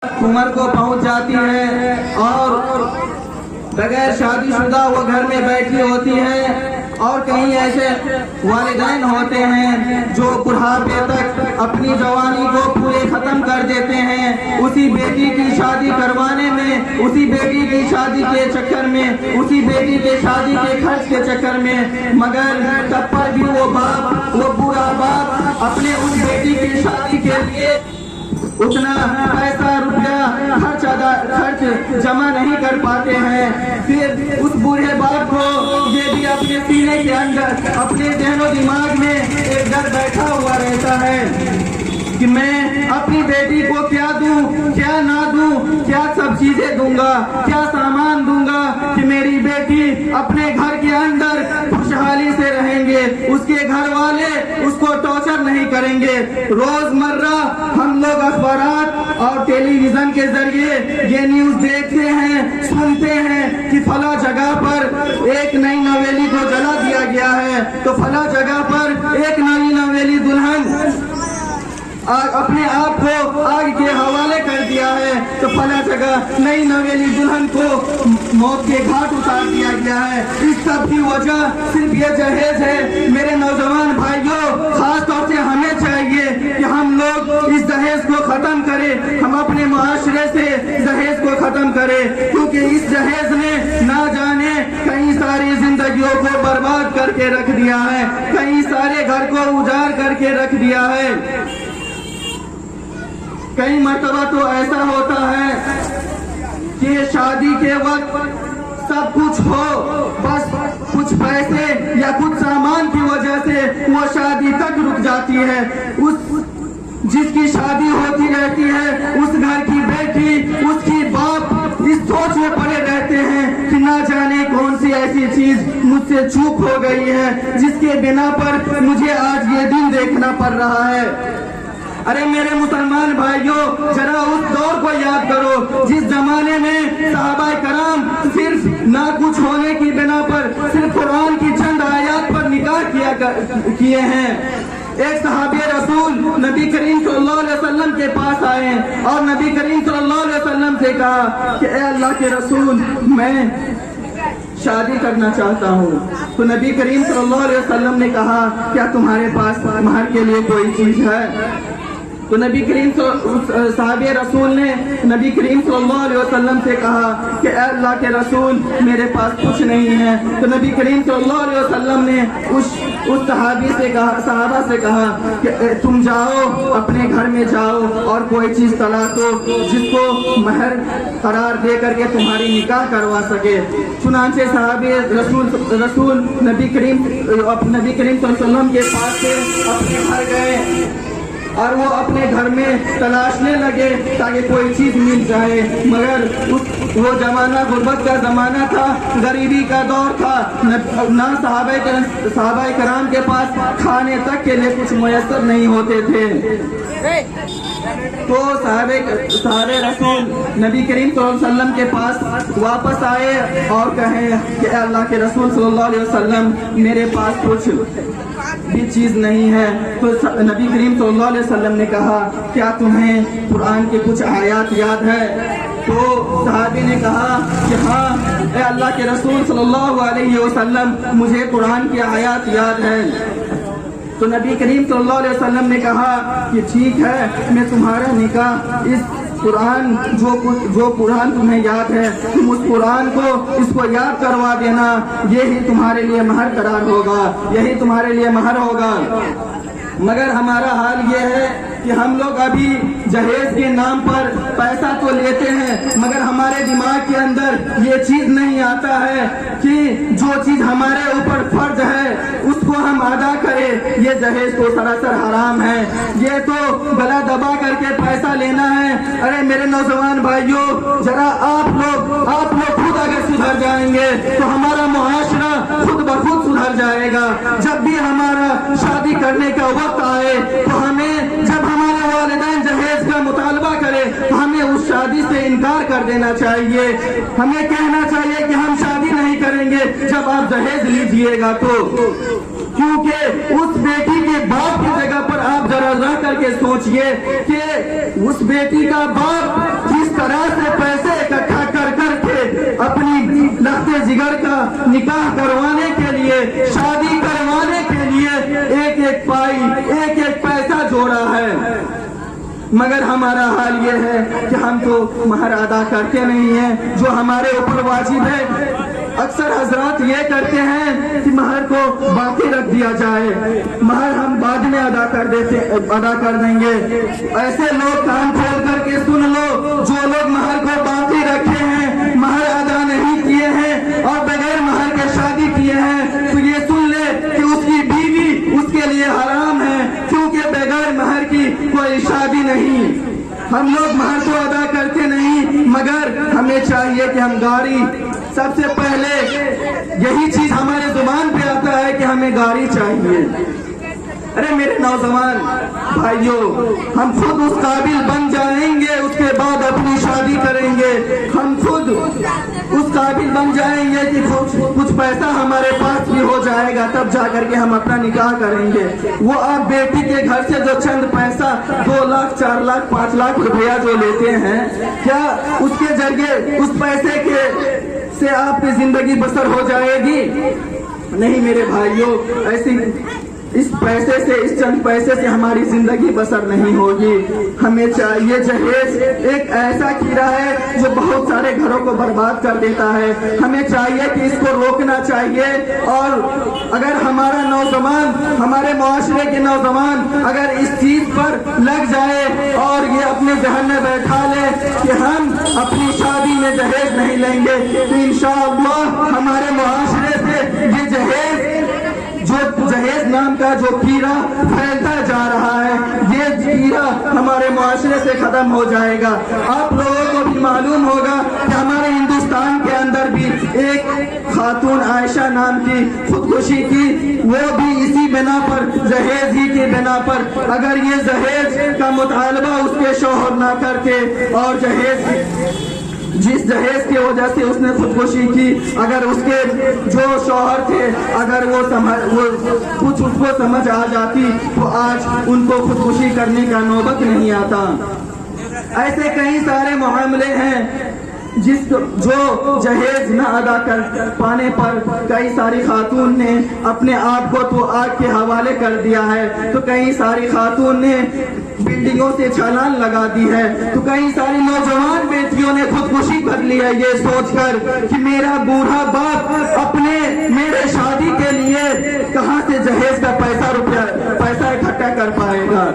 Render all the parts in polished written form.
उम्र को पहुंच जाती है और बगैर शादीशुदा वो घर में बैठी होती है। और कहीं ऐसे वालिदैन होते हैं जो बुढ़ापे तक अपनी जवानी को पूरे खत्म कर देते हैं, उसी बेटी की शादी करवाने में, उसी बेटी की शादी के चक्कर में, उसी बेटी के शादी के खर्च के चक्कर में। मगर तब पर भी वो बाप, वो बुरा बाप अपने उस बेटी की शादी के लिए उतना पैसा रुपया खर्च जमा नहीं कर पाते हैं। फिर उस बूढ़े बाप को ये भी अपने सीने के अंदर, अपने ज़हनो दिमाग में एक डर बैठा हुआ रहता है कि मैं अपनी बेटी को क्या दूं, क्या ना दूं, क्या सब चीजें दूंगा, क्या सामान दूंगा कि मेरी बेटी अपने घर के अंदर खुशहाली से रहेंगे, उसके घर वाले उसको टॉर्चर नहीं करेंगे। रोजमर्रा हम लोग अखबारात और टेलीविजन के जरिए ये न्यूज देखते हैं, सुनते हैं कि फला जगह पर एक नई नवेली को जला दिया गया है, तो फला जगह पर एक नई नवेली दुल्हन अपने आप को आग के हवाले कर दिया है, तो फला जगह नई नवेली दुल्हन को मौत के घाट उतार दिया गया है। इस सब की वजह सिर्फ ये जहेज है। मेरे नौजवान भाइयों, खास तौर से हमें चाहिए कि हम लोग इस दहेज को खत्म करें, हम अपने मुआशरे से दहेज को खत्म करें, क्योंकि इस दहेज ने ना जाने कई सारी जिंदगियों को बर्बाद करके रख दिया है, कई सारे घर को उजाड़ करके रख दिया है। कई मर्तबा तो ऐसा होता है कि शादी के वक्त सब कुछ हो, बस कुछ पैसे या कुछ सामान की वजह से वो शादी तक रुक जाती है। उस जिसकी शादी होती रहती है, उस घर की बेटी, उसकी बाप इस सोच में पड़े रहते हैं कि ना जाने कौन सी ऐसी चीज मुझसे चूक हो गई है जिसके बिना पर मुझे आज ये दिन देखना पड़ रहा है। अरे मेरे मुसलमान भाइयों, जरा उस दौर को याद करो जिस जमाने में सहाबाए कराम सिर्फ ना कुछ होने की बिना पर सिर्फ कुरान की चंद आयत पर निकाह किए हैं। एक सहाबी रसूल नबी करीम सल्लल्लाहु अलैहि वसल्लम के पास आए और नबी करीम सल्लल्लाहु अलैहि वसल्लम से कहा कि ए अल्लाह के रसूल, मैं शादी करना चाहता हूँ। तो नबी करीम सल्लल्लाहु अलैहि वसल्लम ने कहा, क्या तुम्हारे पास महर के लिए कोई चीज है? तो नबी करीम साहबे रसूल ने नबी करीम सल्लल्लाहु अलैहि वसल्लम से कहा कि अल्लाह के रसूल, मेरे पास कुछ नहीं है। तो नबी करीम सल्लल्लाहु अलैहि वसल्लम ने उस सहाबी से कहा, सहाबा से कहा कि तुम जाओ, अपने घर में जाओ और कोई चीज तलाश दो जिसको महर करार दे करके तुम्हारी निकाह करवा सके। चुनांचे सहाबे रसूल नबी करीम सल्लल्लाहु अलैहि वसल्लम के पास से अपने घर गए और वो अपने घर में तलाशने लगे ताकि कोई चीज मिल जाए। मगर वो जमाना गुर्बत का जमाना था, गरीबी का दौर था, ना सहाबाए कराम के पास खाने तक के लिए कुछ मुयस्सर नहीं होते थे। तो साहबे रसूल नबी करीम सल्लल्लाहु अलैहि वसल्लम के पास वापस आए और कहे कि अल्लाह के रसूल सल्लल्लाहु अलैहि वसल्लम, मेरे पास कुछ भी चीज नहीं है। तो नबी करीम सल्लल्लाहु अलैहि वसल्लम ने कहा, क्या तुम्हें कुरान के कुछ आयत याद है? तो सहाबी ने कहा कि हाँ ए अल्लाह के रसूल सल्लल्लाहु अलैहि वसल्लम, मुझे कुरान की आयत याद है। तो नबी करीम सल्लल्लाहु अलैहि वसल्लम ने कहा कि ठीक है, मैं तुम्हारा निकाह इस कुरान जो कुरान तुम्हें याद है, तुम उस कुरान को इसको याद करवा देना, यही तुम्हारे लिए महर करार होगा, यही तुम्हारे लिए महर होगा। मगर हमारा हाल ये है कि हम लोग अभी जहेज के नाम पर पैसा तो लेते हैं, मगर हमारे दिमाग के अंदर ये चीज नहीं आता है कि जो चीज हमारे ऊपर फर्ज है उसको हम अदा करें। ये जहेज तो सरासर हराम है, ये तो गला दबा करके पैसा लेना है। अरे मेरे नौजवान भाइयों, जरा आप लोग खुद अगर सुधर जाएंगे तो हमारा मुआशरा खुद ब खुद सुधर जाएगा। जब भी हमारा शादी करने का वक्त आए तो हमें, जब हमारे वालिदैन जहेज का मुतालबा करे तो हमें उस शादी से इनकार कर देना चाहिए। हमें कहना चाहिए कि हम शादी नहीं करेंगे जब आप जहेज लीजिएगा तो, क्योंकि उस बेटी के बाप की जगह पर आप जरा रह करके सोचिए कि उस बेटी का बाप نکاح کروانے کے لیے, شادی کروانے کے لیے ایک ایک پائی, ایک ایک پیسہ جوڑا ہے. مگر ہمارا حال یہ ہے کہ ہم تو مہر ادا کرتے نہیں ہیں جو ہمارے اوپر واجب ہے. اکثر حضرات یہ کرتے ہیں کہ مہر کو باقی رکھ دیا جائے, مہر ہم بعد میں ادا کر دیں گے. ایسے لوگ کان کھول کر کے سن لو, جو لوگ مہر کو باقی رکھے ہیں, مہر ادا نہیں کیے ہیں اور بغیر مہر کے شادی کیے ہیں, تو یہ سن لے کہ اس کی بیوی اس کے لیے حرام ہے, کیونکہ بغیر مہر کی کوئی شادی نہیں. ہم لوگ مہر کو ادا کرتے نہیں, مگر ہمیں چاہیے کہ ہم گاڑی, سب سے پہلے یہی چیز ہمارے زبان پہ آتا ہے کہ ہمیں گاڑی چاہیے. ارے میرے نوجوان بھائیوں, ہم خود اس قابل بن جائیں گے, اس کے بعد اپنی شادی کریں گے. ہم خود اس قابل بن جائیں گے کہ کچھ پیسہ ہمارے پاس بھی ہو جائے گا, تب جا کر کے ہم اپنا نکاح کریں گے. وہ آپ بیٹی کے گھر سے جو چند پیسہ 2 لاکھ 4 لاکھ 5 لاکھ روپیہ جو لیتے ہیں, کیا اس کے ذریعے اس پیسے سے آپ کی زندگی بسر ہو جائے گی؟ نہیں میرے بھائیوں, ایسی اس پیسے سے, اس چند پیسے سے ہماری زندگی بسر نہیں ہوگی. ہمیں چاہیے, جہیز ایک ایسا کیڑا ہے جو بہت سارے گھروں کو برباد کر دیتا ہے. ہمیں چاہیے کہ اس کو روکنا چاہیے. اور اگر ہمارا نوجوان, ہمارے معاشرے کے نوجوان اگر اس چیز پر لگ جائے اور یہ اپنے ذہن میں بیٹھا لے کہ ہم اپنی شادی میں جہیز نہیں لیں گے, تو انشاءاللہ ہمارے معاشرے سے یہ جہیز نام کا جو کیڑا پھیلتا جا رہا ہے, یہ کیڑا ہمارے معاشرے سے ختم ہو جائے گا. آپ لوگوں کو بھی معلوم ہوگا کہ ہمارے ہندوستان کے اندر بھی ایک خاتون عائشہ نام کی خودکشی کی, وہ بھی اسی بنا پر, جہیز ہی کی بنا پر. اگر یہ جہیز کا مطالبہ اس کے شوہر نہ کرتے اور جس جہیز کی وجہ سے اس نے خودکشی کی, اگر اس کے جو شوہر تھے اگر وہ کچھ اس کو سمجھ آ جاتی, تو آج ان کو خودکشی کرنے کا نوبت نہیں آتا. ایسے کئی سارے معاملے ہیں جو جہیز نہ ادا کر پانے پر کئی ساری خاتون نے اپنے آپ کو تو آگ کے حوالے کر دیا ہے, تو کئی ساری خاتون نے بلڈنگوں سے چھلانگ لگا دی ہے, تو کئی ساری نوجوان بیٹیوں نے خودکشی کر لی ہے یہ سوچ کر کہ میرا بوڑھا باپ میرے شادی کے لیے کہاں سے جہیز کا پیسہ اکٹھا کر پائے گا.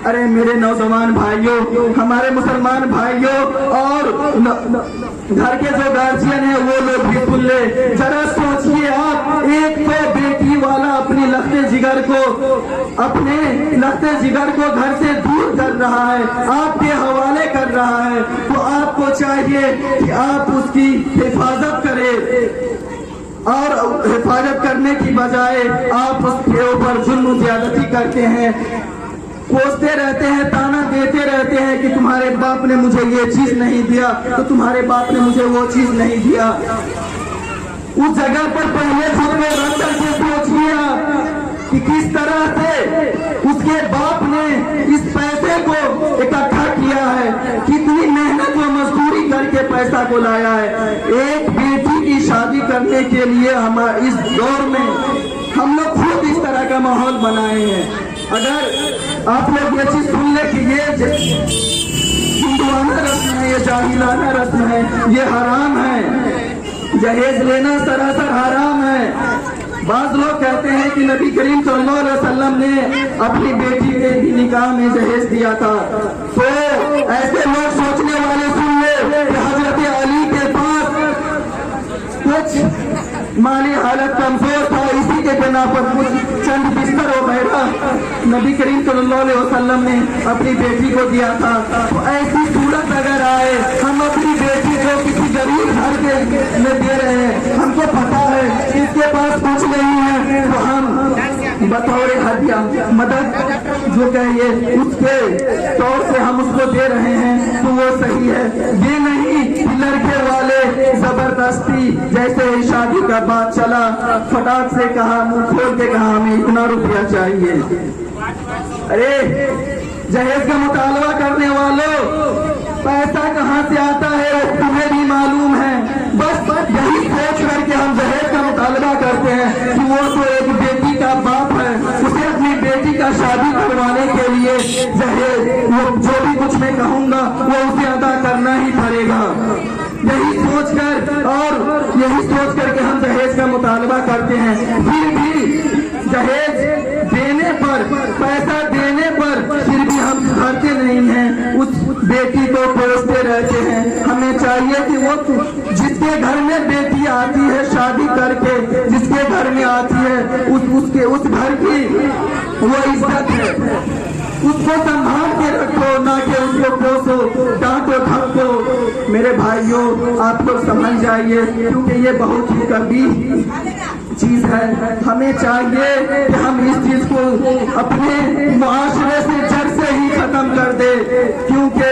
ارے میرے نوجوان بھائیوں, ہمارے مسلمان بھائیوں اور گھر کے جو گارجین ہیں وہ لوگ بھی سن لے. ذرا سوچئے آپ, ایک تو بیٹی والا اپنے لخت جگر کو گھر سے دور کر رہا ہے, آپ کے حوالے کر رہا ہے, تو آپ کو چاہیے کہ آپ اس کی حفاظت کریں, اور حفاظت کرنے کی بجائے آپ اس کے اوپر ظلم و زیادتی کرتے ہیں, کوستے رہتے ہیں, تانا دیتے رہتے ہیں کہ تمہارے باپ نے مجھے یہ چیز نہیں دیا, تو تمہارے باپ نے مجھے وہ چیز نہیں دیا. اس جگہ پر پہلے خود کو رکھ کر کے سوچئے کہ کس طرح سے اس کے باپ نے اس پیسے کو اکٹھا کیا ہے, کتنی محنت و مزدوری کر کے پیسہ کو لایا ہے. ایک بیٹی کی شادی کرنے کے لیے اس دور میں ہم لوگ خود اس طرح کا ماحول بنائے ہیں. اگر آپ لوگ یہ چیز سن لیں کہ یہ ہندوانہ رسم ہے, یہ جاہلانہ رسم ہے, یہ حرام ہے, جہیز لینا سراسر حرام ہے. بعض لوگ کہتے ہیں کہ نبی کریم صلی اللہ علیہ وسلم نے اپنی بیٹی کے نکاح میں جہیز دیا تھا, تو ایسے لوگ سوچنے والے سن لے کہ حضرت علی کے پاس کچھ مالی حالت کمزور تھا, اسی کے بنا پر کچھ چند بستر وغیرہ نبی کریم صلی اللہ علیہ وسلم نے اپنی بیٹی کو دیا تھا. تو ایسی صورت اگر آئے, ہم اپنی بیٹی کو کسی غریب گھر میں دے رہے ہیں, ہم کو پتا ہے اس کے پاس کچھ نہیں ہے, تو ہم بطور ہدیہ مدد جو کہیے اس کے طور سے ہم اس کو دے رہے ہیں, تو وہ صحیح ہے. یہ نہیں لڑکے والے زبردستی, جیسے شادی کا بات چلا, فٹاک سے کہا, منہ کھول کے کہا ہمیں اتنا روپیہ چاہیے. ارے جہیز کا مطالبہ کرنے والوں, پیسہ کہاں سے آتا ہے تمہیں بھی معلوم ہے, بس یہی سوچ کر کے ہم جہیز کا जहेज वो जो भी कुछ मैं कहूँगा वो उसे अदा करना ही पड़ेगा। यही सोचकर और यही सोच करके हम दहेज का मुतालबा करते हैं। फिर भी दहेज देने पर, पैसा देने पर फिर भी हम सुधरते नहीं हैं, उस बेटी को कोसते रहते हैं। हमें चाहिए कि वो जिसके घर में बेटी आती है शादी करके, जिसके घर में आती है उस घर की वो इज्जत है, उसको संभाल के रखो, ना कि उसको कोसो, डांटो, धमको। मेरे भाइयों, आप लोग समझ जाइए, क्योंकि ये बहुत ही कबीह चीज है। हमें चाहिए कि हम इस चीज को अपने मुआशरे से जड़ से ही खत्म कर दे, क्योंकि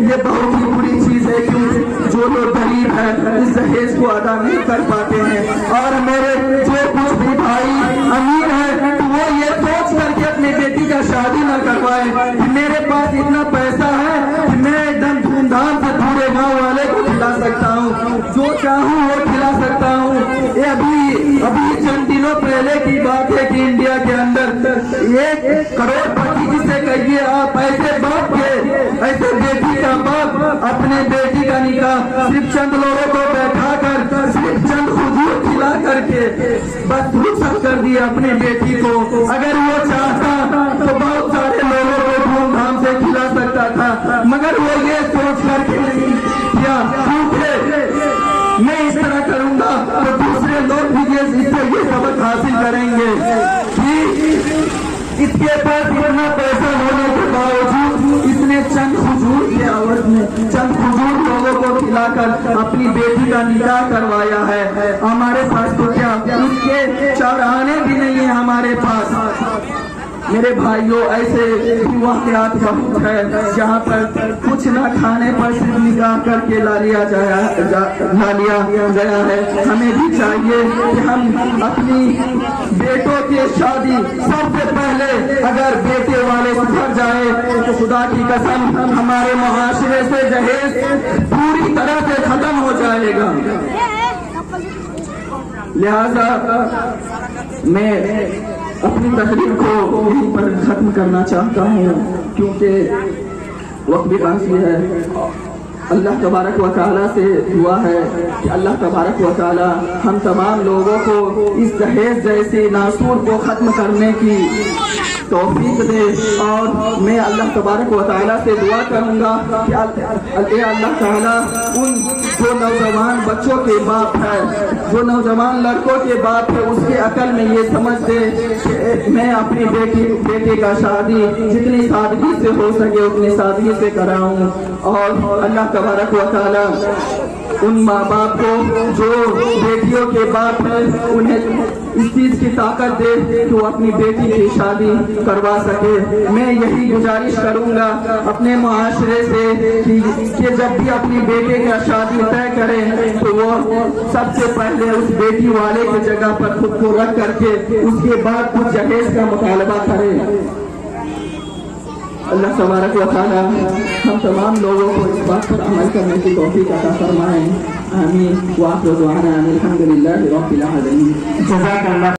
ये बहुत ही बुरी चीज है। क्योंकि जो लोग गरीब हैं इस दहेज को अदा नहीं कर पाते हैं, और मेरे जो कुछ भी भाई अमीर है तो वो ये सोच करके अपनी बेटी का शादी न करवाए कि मेरे पास इतना पैसा है कि मैं एकदम धूमधाम से पूरे गाँव वाले को खिला सकता हूँ, जो चाहूँ वो खिला सकता हूँ। ये अभी चंद दिनों पहले की बात है कि इंडिया के अंदर 1 करोड़पति जिसे कहिए आप, ऐसे बाप के, ऐसे बेटी का बाप अपने बेटी का निकाह सिर्फ चंद लोगों को बैठा कर, सिर्फ चंद हुजूर खिला करके बस रुखसत कर दिया अपने बेटी को। अगर वो चाहता तो बहुत सारे लोगों को धूमधाम से खिला सकता था, मगर वो ये सोच करके नहीं किया, क्योंकि मैं इस तरह करूंगा तो दूसरे लोग भी इससे ये सबक हासिल करेंगे कि इसके पास इतना पैसा होने के बावजूद इसने चंद हुजूर के आवाज में चंद हुजूर लोगों को खिलाकर अपनी बेटी का निकाह करवाया है। हमारे पास तो क्या इसके चौराने भी नहीं है हमारे पास। मेरे भाइयों, ऐसे वाक़यात बहुत है जहाँ पर कुछ न खाने पर सिर्फ निकाह करके ला लिया गया है। हमें भी चाहिए कि हम अपनी बेटों की शादी सबसे पहले अगर बेटे वाले सुधर जाए तो खुदा की कसम हमारे मुआशरे से दहेज पूरी तरह से खत्म हो जाएगा। लिहाजा मैं अपनी तकरीर को यहीं पर खत्म करना चाहता हूँ, क्योंकि वक्त भी काफी है। अल्लाह तबारक व तआला से दुआ है कि अल्लाह तबारक व तआला हम तमाम लोगों को इस दहेज जैसे नासूर को खत्म करने की तौफीक दे। और मैं अल्लाह तबारक व तआला से दुआ करूँगा कि अल्लाह ताला उन जो नौजवान बच्चों के बाप है, जो नौजवान लड़कों के बाप है, उसके अकल में ये समझ दे कि मैं अपनी बेटे का शादी जितनी सादगी से हो सके उतनी सादगी से कराऊं। और अल्लाह तबारक व तआला उन माँ बाप को जो बेटियों के बाप है उन्हें इस चीज की ताकत दे कि वो अपनी बेटी की शादी करवा सके। मैं यही गुजारिश करूंगा अपने मुआशरे से कि जब भी अपनी बेटे का शादी तय करें तो वो सबसे पहले उस बेटी वाले की जगह पर खुद को रख करके उसके बाद कुछ दहेज का मुतालबा करें। अल्लाह तबारक व तआला हम तमाम लोगों को इस बात पर अमल करने की तौफीक अता फरमाएं। आमीन। व आखिर दुआना अल्हम्दुलिल्लाहि रब्बिल आलमीन। जज़ाकल्लाह।